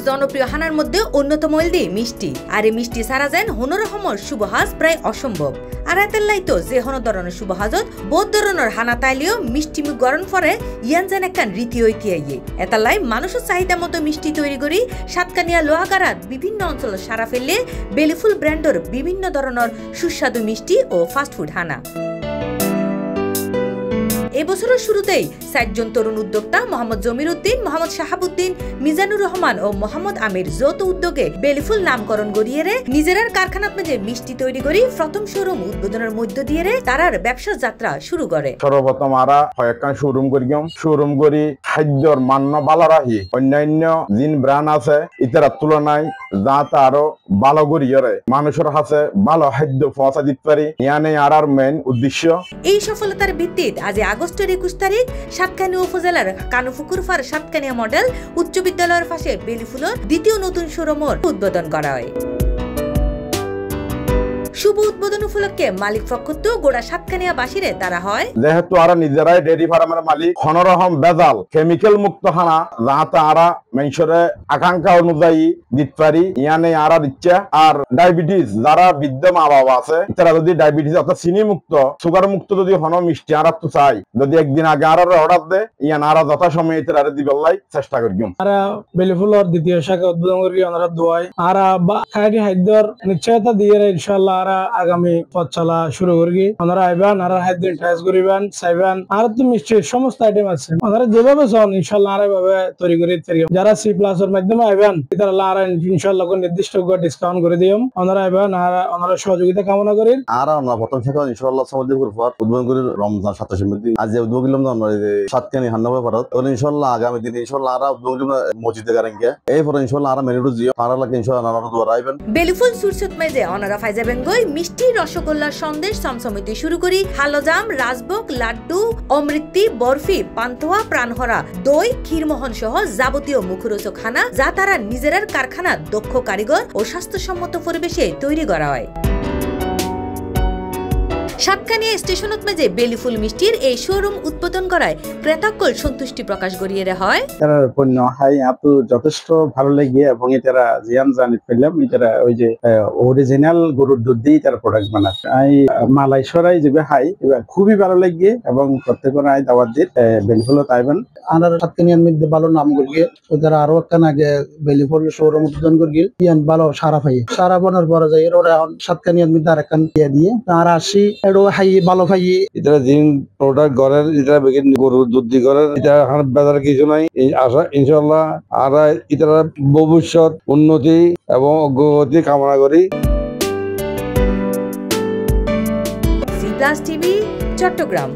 জনপ্রিয় হানার মধ্যে অন্যতম হলদি মিষ্টি। আর এই মিষ্টি সারা যেন হনর রকমের শুভহাজ প্রায় অসম্ভব। আর এতেলাই তো যে হন ধরনের শুভহাজত বহুত ধরনের হানা তাইলেও মিষ্টি মুখ গরম পরে ইয়ান যেন একখান রীতি ঐতি আইয়ে। এতালাই মানুষের চাহিদা মতো মিষ্টি তৈরি করি সাতকানিয়া লোহাগাড়াত বিভিন্ন অঞ্চল সারা ফেললে বেলিফুল ব্র্যান্ডের বিভিন্ন ধরনের সুস্বাদু মিষ্টি ও ফাস্টফুড হানা। এবছরের শুরুতেই 4 জন তরুণ উদ্যোক্তা মোহাম্মদ জমির উদ্দিন, মোহাম্মদ শাহাবুদ্দিন, মিজানুর রহমান ও মোহাম্মদ আমির যৌথ উদ্যোগে বেলিফুল নামকরণ করিয়ে নিজেরার কারখানাত মেজে মিষ্টি তৈরি করি প্রথম শোরুম উদ্বোধনের মধ্য দিয়ে তারার ব্যবসা যাত্রা শুরু করে। সর্বপ্রথম আরা কয়েকখান শোরুম করি খাদ্যর মান্য ভালো রাখি অন্যান্য জিন ব্র্যান্ড আছে ইতার তুলনায় যাতে আরো ভালো করিয়ে মানুষের হাতে ভালো খাদ্য পৌঁছা দিতে পারি ইয়ানে আর মেন উদ্দেশ্য। এই সফলতার ভিত্তিত আজ আগস্টের 21 তারিখ সাতকানিয়া উপজেলার কানুপুকুরফার সাতকানিয়া মডেল উচ্চ বিদ্যালয়ের পাশে বেলিফুলের দ্বিতীয় নতুন শোরুমের উদ্বোধন করা হয়। শুভ উদ্বোধন উপলক্ষে মালিক পক্ষ গোড়া সাতকানিয়া বাসীরে তারা হয় যেহেতু আরা নিজেরাই ডেয়ারি ফার্মের মালিক কোনরকম বেজাল কেমিক্যাল মুক্ত খানা যাতে আরা মানুষের আকাঙ্ক্ষা অনুযায়ী দিতে পারি ইয়ানে আরা দিচ্ছে। আর ডায়াবেটিস যারা বৃদ্ধ মা বাবা আছে তারা যদি ডায়াবেটিস অর্থাৎ চিনি মুক্ত সুগার মুক্ত যদি হন মিষ্টি আরা তো চাই যদি একদিন আগে আরা অর্ডার দে ইয়ান আরা যথাসময়ে তারা দিবেলাই চেষ্টা করি। আরা বেলিফুলের দ্বিতীয় শাখা উদ্বোধন করি ওনারা দোয়াই আরা খাঁটি খাদ্যর নিশ্চয়তা দিয়ে ইনশাআল্লাহ আগামী পথ চলা শুরু করি। ওনারা আইবেন আর একদিন ট্রাই করিবেন চাইবেন আর তো মিষ্টির সমস্ত আইটেম আছে ওনারা যেভাবে চান ইনশাআল্লাহ আর এভাবে তৈরি করে যারা C+ এর মাধ্যমে আইবেন তারা আর ইনশাআল্লাহ নির্দিষ্ট ডিসকাউন্ট করে দিম ওনারা আইবেন আর ওনারা সহযোগিতা কামনা করি। আর আমরা প্রথম থেকে ইনশাআল্লাহ সমাজের উপর উদ্বোধন করি রমজান 27 মধ্যে আজ যে উদ্যোগ নিলাম আমরা সাতকানি হান্নাবা পারত তখন ইনশাআল্লাহ আগামী দিনে ইনশাআল্লাহ আর উদ্যোগ মসজিদে গারেঙ্গে এই পরে ইনশাআল্লাহ আর মেনুটো জিও আর লাগে ইনশাআল্লাহ আর দোয়া আইবেন। বেলিফুল সুরসত মেজে ওনারা ফাইজাবেন গই মিষ্টি রসগোল্লা সন্দেশ চমচমিতে শুরু করি হালজাম রাজভোগ লাড্ডু অমৃতি বরফি পান্তুয়া প্রাণহরা দই ক্ষীরমোহন সহ যাবতীয় মুখরোচক খানা যা তারা নিজেরার কারখানা দক্ষ কারিগর ও স্বাস্থ্যসম্মত পরিবেশে তৈরি করা হয়। সাতকানিয়া স্টেশনত মেজে বেলিফুল মিষ্টির এই শোরুম উদ্বোধন করায় ক্রেতাকল সন্তুষ্টি প্রকাশ করিয়ে হয়। এটার পণ্য হাই এত যথেষ্ট ভালো লাগে এবং এটারা জিয়ান জানি পেলাম এটারা ওই যে অরিজিনাল গরুর দুধ দিয়ে তার প্রোডাক্ট বানাচ্ছে আই মালাই সরাই যে হাই এবার খুবই ভালো লাগে এবং প্রত্যেকের আই দাওয়াত দিয়ে বেলিফুল তাইবেন আর সাতকানিয়ার মধ্যে ভালো নাম করিয়ে ওরা আরো একটা আগে বেলিফুল শোরুম উদ্বোধন করিয়ে ইয়ান ভালো সারা পাই সারা বনার পর যায় ওরা সাতকানিয়ার মধ্যে আর একটা দিয়ে আর আসি ভালো পাই এটা জিন প্রোডাক্ট ঘরের এটা গরুর দুধ দিয়ে ঘরের এটা বাজার কিছু নাই আশা ইনশাআল্লাহ আর এটা ভবিষ্যৎ উন্নতি এবং অগ্রগতি কামনা করি। C+ TV Chittagong.